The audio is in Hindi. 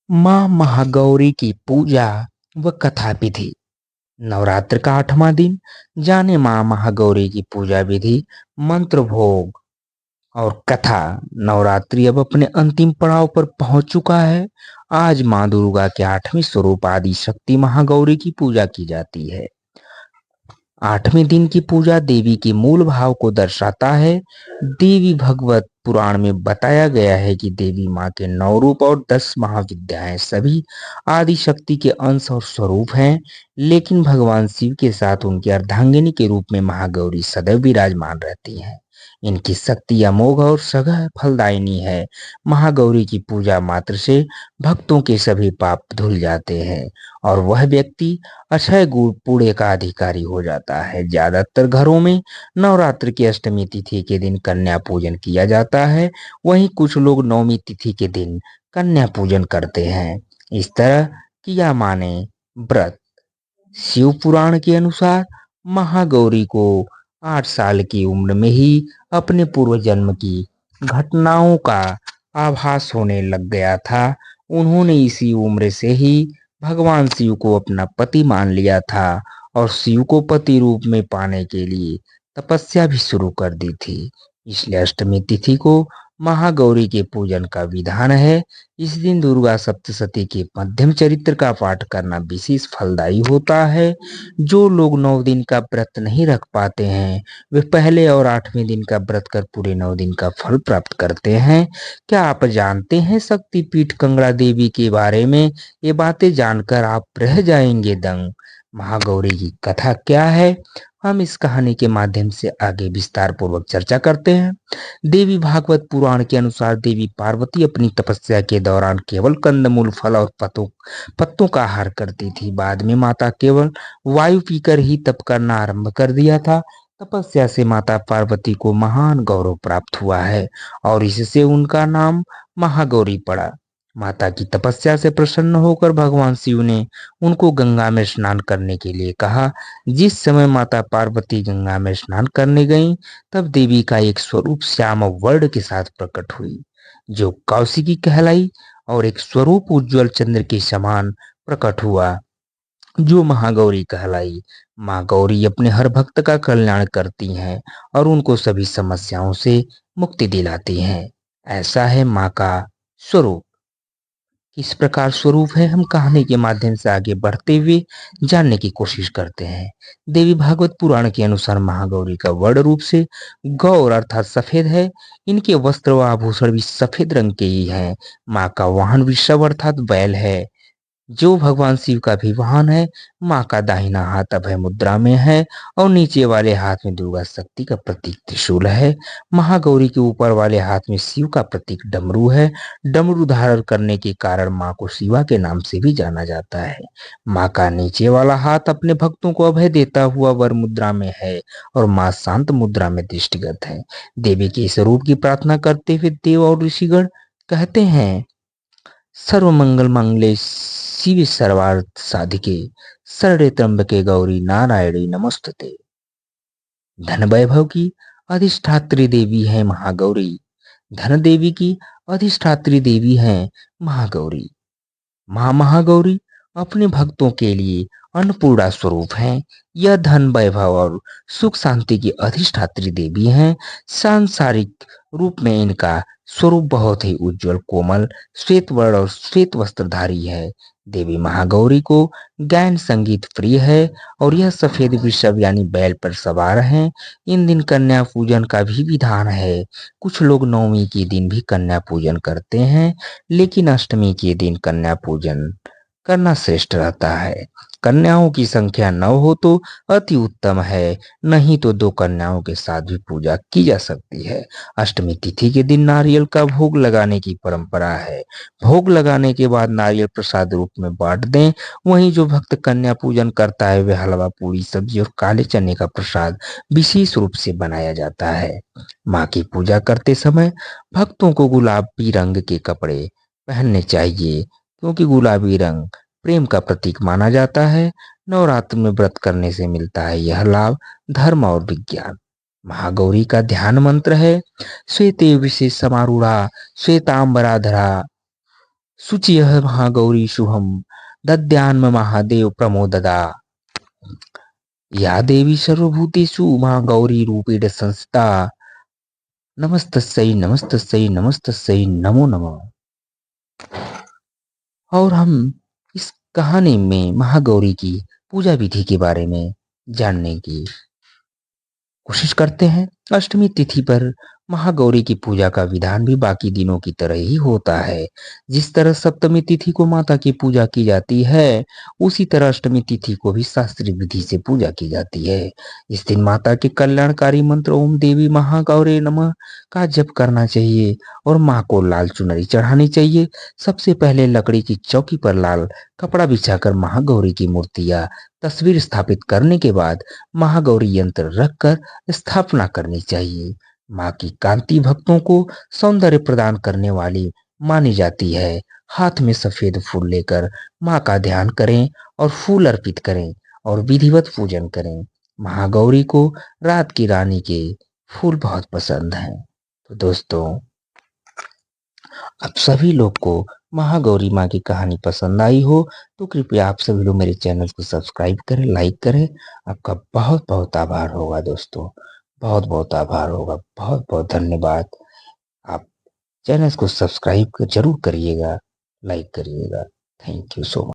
माँ महागौरी की पूजा व कथा विधि। नवरात्र का 8वां दिन। जाने माँ महागौरी की पूजा विधि, मंत्र, भोग और कथा। नवरात्रि अब अपने अंतिम पड़ाव पर पहुंच चुका है। आज माँ दुर्गा के 8वें स्वरूप आदि शक्ति महागौरी की पूजा की जाती है। 8वें दिन की पूजा देवी के मूल भाव को दर्शाता है। देवी भगवत पुराण में बताया गया है कि देवी माँ के 9 रूप और 10 महाविद्याएं सभी आदि शक्ति के अंश और स्वरूप हैं, लेकिन भगवान शिव के साथ उनकी अर्धांगिनी के रूप में महागौरी सदैव विराजमान रहती हैं। इनकी शक्ति अमोघ और सघन फलदायिनी है। महागौरी की पूजा मात्र से भक्तों के सभी पाप धुल जाते हैं और वह व्यक्ति अक्षय गुण पुण्य का अधिकारी हो जाता है। ज्यादातर घरों में नवरात्र की अष्टमी तिथि के दिन कन्या पूजन किया जाता है, वहीं कुछ लोग नवमी तिथि के दिन कन्या पूजन करते हैं। इस तरह किया माने व्रत। शिव पुराण के अनुसार महागौरी को 8 साल की उम्र में ही अपने पूर्व जन्म की घटनाओं का आभास होने लग गया था। उन्होंने इसी उम्र से ही भगवान शिव को अपना पति मान लिया था और शिव को पति रूप में पाने के लिए तपस्या भी शुरू कर दी थी। इसलिए अष्टमी तिथि को महागौरी के पूजन का विधान है। इस दिन दुर्गा सप्तशती के मध्यम चरित्र का पाठ करना विशेष फलदायी होता है। जो लोग 9 दिन का व्रत नहीं रख पाते हैं, वे पहले और 8वें दिन का व्रत कर पूरे 9 दिन का फल प्राप्त करते हैं। क्या आप जानते हैं शक्तिपीठ कंगड़ा देवी के बारे में? ये बातें जानकर आप रह जाएंगे दंग। महागौरी की कथा क्या है, हम इस कहानी के माध्यम से आगे विस्तार पूर्वक चर्चा करते हैं। देवी भागवत पुराण के अनुसार देवी पार्वती अपनी तपस्या के दौरान केवल कंदमूल, फल और पत्तों का आहार करती थी। बाद में माता केवल वायु पीकर ही तप करना आरंभ कर दिया था। तपस्या से माता पार्वती को महान गौरव प्राप्त हुआ है और इससे उनका नाम महागौरी पड़ा। माता की तपस्या से प्रसन्न होकर भगवान शिव ने उनको गंगा में स्नान करने के लिए कहा। जिस समय माता पार्वती गंगा में स्नान करने गईं, तब देवी का एक स्वरूप श्याम वर्ण के साथ प्रकट हुई, जो कौशिकी कहलाई, और एक स्वरूप उज्जवल चंद्र के समान प्रकट हुआ, जो महागौरी कहलाई। माँ गौरी अपने हर भक्त का कल्याण करती हैं और उनको सभी समस्याओं से मुक्ति दिलाती हैं। ऐसा है माँ का स्वरूप। किस प्रकार स्वरूप है, हम कहानी के माध्यम से आगे बढ़ते हुए जानने की कोशिश करते हैं। देवी भागवत पुराण के अनुसार महागौरी का वर्ण रूप से गौर अर्थात सफेद है। इनके वस्त्र व आभूषण भी सफेद रंग के ही हैं। माँ का वाहन वृषभ अर्थात बैल है, जो भगवान शिव का भी वाहन है। माँ का दाहिना हाथ अभय मुद्रा में है और नीचे वाले हाथ में दुर्गा शक्ति का प्रतीक त्रिशूल है। महागौरी के ऊपर वाले हाथ में शिव का प्रतीक डमरू है। डमरू धारण करने के कारण माँ को शिवा के नाम से भी जाना जाता है। माँ का नीचे वाला हाथ अपने भक्तों को अभय देता हुआ वर मुद्रा में है और माँ शांत मुद्रा में दृष्टिगत है। देवी के स्वरूप की प्रार्थना करते हुए देव और ऋषिगण कहते हैं, सर्वमंगल मंगले शिव सर्वार्थ साधिके शरणे त्र्यंबके गौरी नारायणी नमस्तुते। धन वैभव की अधिष्ठात्री देवी है महागौरी। धन देवी की अधिष्ठात्री देवी है महागौरी। माँ महागौरी अपने भक्तों के लिए अन्नपूर्णा स्वरूप हैं। यह धन, वैभव और सुख शांति की अधिष्ठात्री देवी हैं। सांसारिक रूप में इनका स्वरूप बहुत ही उज्जवल, कोमल, श्वेत वर्ण और श्वेत वस्त्रधारी है। देवी महागौरी को गायन संगीत प्रिय है और यह सफेद वृषभ यानी बैल पर सवार हैं। इन दिन कन्या पूजन का भी विधान है। कुछ लोग नवमी के दिन भी कन्या पूजन करते हैं, लेकिन अष्टमी के दिन कन्या पूजन करना श्रेष्ठ रहता है। कन्याओं की संख्या 9 हो तो अति उत्तम है, नहीं तो 2 कन्याओं के साथ भी पूजा की जा सकती है। अष्टमी तिथि के दिन नारियल का भोग लगाने की परंपरा है। भोग लगाने के बाद नारियल प्रसाद रूप में बांट दें। वहीं जो भक्त कन्या पूजन करता है, वे हलवा, पूरी, सब्जी और काले चने का प्रसाद विशेष रूप से बनाया जाता है। माँ की पूजा करते समय भक्तों को गुलाबी रंग के कपड़े पहनने चाहिए, क्योंकि गुलाबी रंग प्रेम का प्रतीक माना जाता है। नवरात्र में व्रत करने से मिलता है यह लाभ, धर्म और विज्ञान। महागौरी का ध्यान मंत्र है, श्वेते विशेष समारूढ़ा श्वेतांबराधरा शुचिः महागौरी शुभम दद्यान्म महादेव प्रमोददा या देवी सर्वभूतेषु महागौरी रूपेण संस्थिता नमस्तस्यै नमस्तस्यै नमस्तस्यै नमो नमः। और हम इस कहानी में महागौरी की पूजा विधि के बारे में जानने की कोशिश करते हैं। अष्टमी तिथि पर महागौरी की पूजा का विधान भी बाकी दिनों की तरह ही होता है। जिस तरह सप्तमी तिथि को माता की पूजा की जाती है, उसी तरह अष्टमी तिथि को भी शास्त्रीय विधि से पूजा की जाती है। इस दिन माता के कल्याणकारी मंत्र ओम देवी महागौरे नमः का जप करना चाहिए और माँ को लाल चुनरी चढ़ानी चाहिए। सबसे पहले लकड़ी की चौकी पर लाल कपड़ा बिछाकर महागौरी की मूर्ति या तस्वीर स्थापित करने के बाद महागौरी यंत्र रखकर स्थापना करनी चाहिए। माँ की कांति भक्तों को सौंदर्य प्रदान करने वाली मानी जाती है। हाथ में सफेद फूल लेकर माँ का ध्यान करें और फूल अर्पित करें और विधिवत पूजन करें। महागौरी को रात की रानी के फूल बहुत पसंद हैं। तो दोस्तों, आप सभी लोग को महागौरी माँ की कहानी पसंद आई हो तो कृपया आप सभी लोग मेरे चैनल को सब्सक्राइब करें, लाइक करें। आपका बहुत बहुत आभार होगा दोस्तों, बहुत बहुत आभार होगा, बहुत बहुत धन्यवाद। आप चैनल को सब्सक्राइब जरूर करिएगा, लाइक करिएगा। Thank you so much.